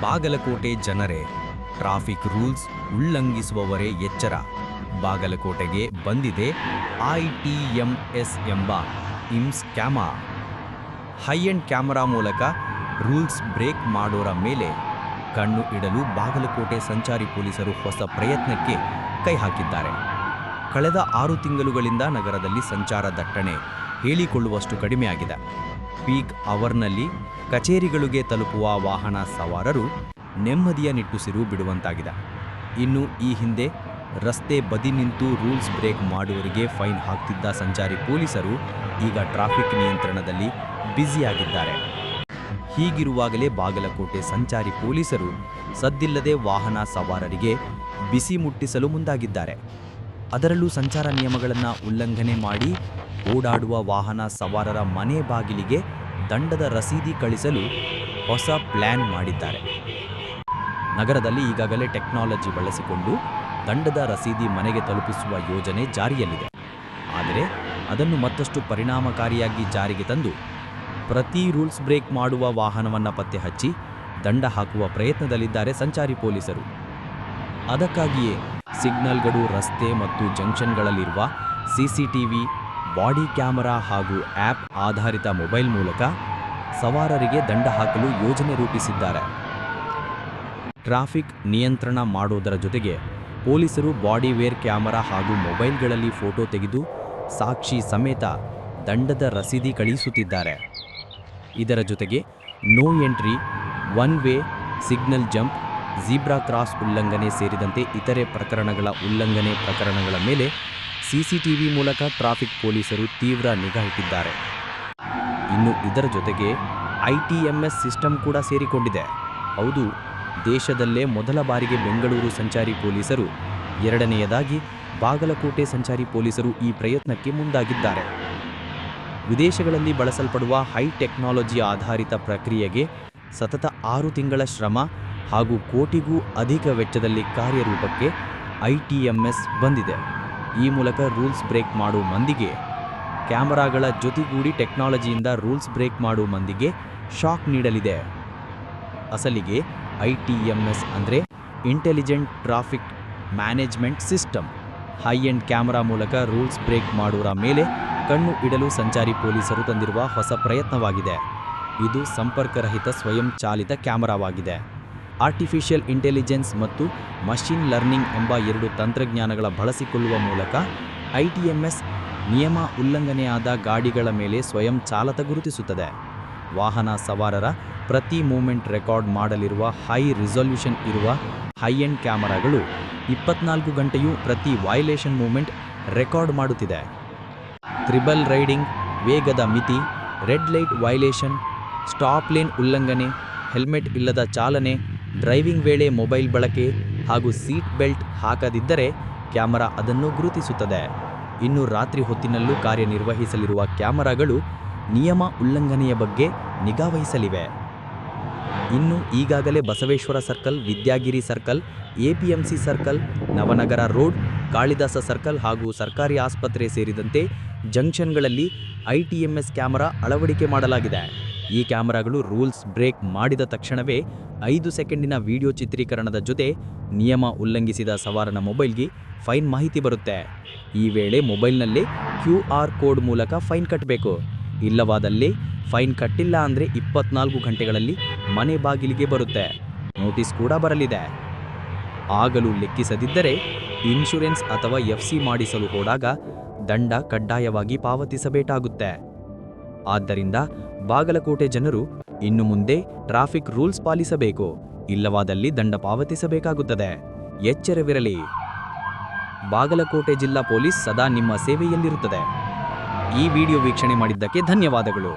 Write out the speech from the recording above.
ಬಾಗಲಕೋಟೆ ಜನರೇ, traffic rules ಉಲ್ಲಂಘಿಸುವವರೇ ಎಚ್ಚರ. ಬಾಗಲಕೋಟೆಗೆ ಬಂದಿದೆ ITMS ಎಂಬ ಇಮ್ಸ್ ಕ್ಯಾಮರಾ. ಹೈ-ಎಂಡ್ ಕ್ಯಾಮರಾ ಮೂಲಕ ರೂಲ್ಸ್ ಬ್ರೇಕ್ ಮಾಡೋರ ಮೇಲೆ ಕಣ್ಣು ಇಡಲು ಬಾಗಲಕೋಟೆ ಸಂಚಾರಿ ಪೊಲೀಸರು ಹೊಸ ಪ್ರಯತ್ನಕ್ಕೆ ಕೈ ಹಾಕಿದ್ದಾರೆ. ಕಳೆದ 6 ತಿಂಗಳುಗಳಿಂದ ನಗರದಲ್ಲಿ ಸಂಚಾರ ದಟ್ಟಣೆ ಹೇಳಿಕೊಳ್ಳುವಷ್ಟು ಕಡಿಮೆಯಾಗಿದೆ. ಪೀಕ್ ಅವರ್ನಲ್ಲಿ ಕಚೇರಿಗಳಿಗೆ ತಲುಪುವ ವಾಹನ ಸವಾರರು ನೆಮ್ಮದಿಯ ನಿಟ್ಟುಸಿರು ಬಿಡುವಂತಾಗಿದೆ. ಇನ್ನು ಈ ಹಿಂದೆ ರಸ್ತೆ ಬದಿ ನಿಂತು ರೂಲ್ಸ್ ಬ್ರೇಕ್ ಮಾಡುವವರಿಗೆ ಫೈನ್ ಹಾಕ್ತಿದ್ದ ಸಂಚಾರಿ ಪೊಲೀಸರು ಈಗ ಟ್ರಾಫಿಕ್ ನಿಯಂತ್ರಣದಲ್ಲಿ ಬ್ಯುಸಿಯಾಗಿದ್ದಾರೆ. ಹೀಗಿರುವಾಗಲೇ ಬಾಗಲಕೋಟೆ ಸಂಚಾರಿ ಪೊಲೀಸರು ಸದ್ದಿಲ್ಲದೆ ವಾಹನ ಸವಾರರಿಗೆ ಬಿಸಿ ಮುಟ್ಟಿಸಲು ಮುಂದಾಗಿದ್ದಾರೆ. ಅದರಲ್ಲೂ ಸಂಚಾರ ನಿಯಮಗಳನ್ನು ಉಲ್ಲಂಘನೆ ಮಾಡಿ ಓಡಾಡುವ ವಾಹನ ಸವಾರರ ಮನೆ ಬಾಗಿಲಿಗೆ ದಂಡದ ರಸೀದಿ ಕಳಿಸಲು ಹೊಸ ಪ್ಲಾನ್ ಮಾಡಿದ್ದಾರೆ. ನಗರದಲ್ಲಿ ಈಗಾಗಲೇ ಟೆಕ್ನಾಲಜಿ ಬಳಸಿಕೊಂಡು ದಂಡದ ರಸೀದಿ ಮನೆಗೆ ತಲುಪಿಸುವ ಯೋಜನೆ ಜಾರಿಯಲ್ಲಿದೆ. ಆದರೆ ಅದನ್ನು ಮತ್ತಷ್ಟು ಪರಿಣಾಮಕಾರಿಯಾಗಿ ಜಾರಿಗೆ ತಂದು ಪ್ರತಿ ರೂಲ್ಸ್ ಬ್ರೇಕ್ ಮಾಡುವ ವಾಹನವನ್ನು ಪತ್ತೆ ಹಚ್ಚಿ ದಂಡ ಹಾಕುವ ಪ್ರಯತ್ನದಲ್ಲಿದ್ದಾರೆ ಸಂಚಾರಿ ಪೊಲೀಸರು. ಅದಕ್ಕಾಗಿಯೇ ಸಿಗ್ನಲ್ಗಳು, ರಸ್ತೆ ಮತ್ತು ಜಂಕ್ಷನ್ಗಳಲ್ಲಿರುವ CCTV, ಬಾಡಿ ಕ್ಯಾಮೆರಾ ಹಾಗೂ ಆ್ಯಪ್ ಆಧಾರಿತ ಮೊಬೈಲ್ ಮೂಲಕ ಸವಾರರಿಗೆ ದಂಡ ಹಾಕಲು ಯೋಜನೆ ರೂಪಿಸಿದ್ದಾರೆ. ಟ್ರಾಫಿಕ್ ನಿಯಂತ್ರಣ ಮಾಡೋದರ ಜೊತೆಗೆ ಪೊಲೀಸರು ಬಾಡಿ ವೇರ್ ಕ್ಯಾಮೆರಾ ಹಾಗೂ ಮೊಬೈಲ್ಗಳಲ್ಲಿ ಫೋಟೋ ತೆಗೆದು ಸಾಕ್ಷಿ ಸಮೇತ ದಂಡದ ರಸೀದಿ ಕಳುಹಿಸುತ್ತಿದ್ದಾರೆ. ಇದರ ಜೊತೆಗೆ no entry, one way, signal jump, zebra cross ಉಲ್ಲಂಘನೆ ಸೇರಿದಂತೆ ಇತರೆ ಪ್ರಕರಣಗಳ ಉಲ್ಲಂಘನೆ ಪ್ರಕರಣಗಳ ಮೇಲೆ CCTV ಮೂಲಕ ಟ್ರಾಫಿಕ್ ಪೊಲೀಸರು ತೀವ್ರ ನಿಗಾ ಇಟ್ಟಿದ್ದಾರೆ. ಇನ್ನು ಇದರ ಜೊತೆಗೆ ITMS ಸಿಸ್ಟಮ್ ಕೂಡ ಸೇರಿಕೊಂಡಿದೆ. ಹೌದು, ದೇಶದಲ್ಲೇ ಮೊದಲ ಬಾರಿಗೆ ಬೆಂಗಳೂರು ಸಂಚಾರಿ ಪೊಲೀಸರು, ಎರಡನೆಯದಾಗಿ ಬಾಗಲಕೋಟೆ ಸಂಚಾರಿ ಪೊಲೀಸರು ಈ ಪ್ರಯತ್ನಕ್ಕೆ ಮುಂದಾಗಿದ್ದಾರೆ. ವಿದೇಶಗಳಲ್ಲಿ ಬಳಸಲ್ಪಡುವ ಹೈ ಟೆಕ್ನಾಲಜಿ ಆಧಾರಿತ ಪ್ರಕ್ರಿಯೆಗೆ ಸತತ 6 ತಿಂಗಳ ಶ್ರಮ ಹಾಗೂ ಕೋಟಿಗೂ ಅಧಿಕ ವೆಚ್ಚದಲ್ಲಿ ಕಾರ್ಯರೂಪಕ್ಕೆ ITMS ಬಂದಿದೆ. ಈ ಮೂಲಕ ರೂಲ್ಸ್ ಬ್ರೇಕ್ ಮಾಡೋ ಮಂದಿಗೆ ಕ್ಯಾಮರಾಗಳ ಜೊತೆಗೂಡಿ ಟೆಕ್ನಾಲಜಿಯಿಂದ ರೂಲ್ಸ್ ಬ್ರೇಕ್ ಮಾಡೋ ಮಂದಿಗೆ ಶಾಕ್ ನೀಡಲಿದೆ. ಅಸಲಿಗೆ ITMS ಅಂದರೆ intelligent traffic management system. High-end camera ಮೂಲಕ ರೂಲ್ಸ್ ಬ್ರೇಕ್ ಮಾಡೋರ ಮೇಲೆ ಕಣ್ಣು ಇಡಲು ಸಂಚಾರಿ ಪೊಲೀಸರು ತಂದಿರುವ ಹೊಸ ಪ್ರಯತ್ನವಾಗಿದೆ. ಇದು ಸಂಪರ್ಕರಹಿತ ಸ್ವಯಂ ಚಾಲಿತ ಕ್ಯಾಮರಾವಾಗಿದೆ. ಆರ್ಟಿಫಿಷಿಯಲ್ ಇಂಟೆಲಿಜೆನ್ಸ್ ಮತ್ತು ಮಷಿನ್ ಲರ್ನಿಂಗ್ ಎಂಬ 2 ತಂತ್ರಜ್ಞಾನಗಳ ಬಳಸಿಕೊಳ್ಳುವ ಮೂಲಕ ITMS ನಿಯಮ ಉಲ್ಲಂಘನೆಯಾದ ಗಾಡಿಗಳ ಮೇಲೆ ಸ್ವಯಂ ಚಾಲಕ ಗುರುತಿಸುತ್ತದೆ. ವಾಹನ ಸವಾರರ ಪ್ರತಿ ಮೂವ್ಮೆಂಟ್ ರೆಕಾರ್ಡ್ ಮಾಡಲಿರುವ ಹೈ ರಿಸಲ್ಯೂಷನ್ ಇರುವ ಹೈ-ಎಂಡ್ ಕ್ಯಾಮರಾಗಳು 24 ಗಂಟೆಯೂ ಪ್ರತಿ ವೈಲೇಷನ್ ಮೂವ್ಮೆಂಟ್ ರೆಕಾರ್ಡ್ ಮಾಡುತ್ತಿದೆ. ತ್ರಿಬಲ್ ರೈಡಿಂಗ್, ವೇಗದ ಮಿತಿ, red light violation, stop lane ಉಲ್ಲಂಘನೆ, ಹೆಲ್ಮೆಟ್ ಇಲ್ಲದ ಚಾಲನೆ, ಡ್ರೈವಿಂಗ್ ವೇಳೆ ಮೊಬೈಲ್ ಬಳಕೆ ಹಾಗೂ ಸೀಟ್ ಬೆಲ್ಟ್ ಹಾಕದಿದ್ದರೆ ಕ್ಯಾಮರಾ ಅದನ್ನು ಗುರುತಿಸುತ್ತದೆ. ಇನ್ನು ರಾತ್ರಿ ಹೊತ್ತಿನಲ್ಲೂ ಕಾರ್ಯನಿರ್ವಹಿಸಲಿರುವ ಕ್ಯಾಮರಾಗಳು ನಿಯಮ ಉಲ್ಲಂಘನೆಯ ಬಗ್ಗೆ ನಿಗಾವಹಿಸಲಿವೆ. ಇನ್ನು ಈಗಾಗಲೇ Basaveshwara circle, Vidyagiri circle, APMC circle, Navanagar road, Kalidasa circle ಹಾಗೂ ಸರ್ಕಾರಿ ಆಸ್ಪತ್ರೆ ಸೇರಿದಂತೆ ಜಂಕ್ಷನ್ಗಳಲ್ಲಿ ITMS ಕ್ಯಾಮರಾ ಅಳವಡಿಕೆ ಮಾಡಲಾಗಿದೆ. ಈ ಕ್ಯಾಮರಾಗಳು ರೂಲ್ಸ್ ಬ್ರೇಕ್ ಮಾಡಿದ ತಕ್ಷಣವೇ 5 ಸೆಕೆಂಡಿನ ವಿಡಿಯೋ ಚಿತ್ರೀಕರಣದ ಜೊತೆ ನಿಯಮ ಉಲ್ಲಂಘಿಸಿದ ಸವಾರನ ಮೊಬೈಲ್ಗೆ ಫೈನ್ ಮಾಹಿತಿ ಬರುತ್ತೆ. ಈ ವೇಳೆ ಮೊಬೈಲ್ನಲ್ಲೇ QR ಕೋಡ್ ಮೂಲಕ ಫೈನ್ ಕಟ್ಟಬೇಕು. ಇಲ್ಲವಾದಲ್ಲಿ ಫೈನ್ ಕಟ್ಟಿಲ್ಲ ಅಂದರೆ 24 ಗಂಟೆಗಳಲ್ಲಿ ಮನೆ ಬಾಗಿಲಿಗೆ ಬರುತ್ತೆ. ನೋಟಿಸ್ ಕೂಡ ಬರಲಿದೆ. ಆಗಲೂ ಲೆಕ್ಕಿಸದಿದ್ದರೆ ಇನ್ಶೂರೆನ್ಸ್ ಅಥವಾ FC ಮಾಡಿಸಲು ಹೋದಾಗ ದಂಡ ಕಡ್ಡಾಯವಾಗಿ ಪಾವತಿಸಬೇಕಾಗುತ್ತೆ. ಆದ್ದರಿಂದ ಬಾಗಲಕೋಟೆ ಜನರು ಇನ್ನು ಮುಂದೆ ಟ್ರಾಫಿಕ್ ರೂಲ್ಸ್ ಪಾಲಿಸಬೇಕು. ಇಲ್ಲವಾದಲ್ಲಿ ದಂಡ ಪಾವತಿಸಬೇಕಾಗುತ್ತದೆ. ಎಚ್ಚರವಿರಲಿ. ಬಾಗಲಕೋಟೆ ಜಿಲ್ಲಾ ಪೊಲೀಸ್ ಸದಾ ನಿಮ್ಮ ಸೇವೆಯಲ್ಲಿರುತ್ತದೆ. ಈ ವಿಡಿಯೋ ವೀಕ್ಷಣೆ ಮಾಡಿದ್ದಕ್ಕೆ ಧನ್ಯವಾದಗಳು.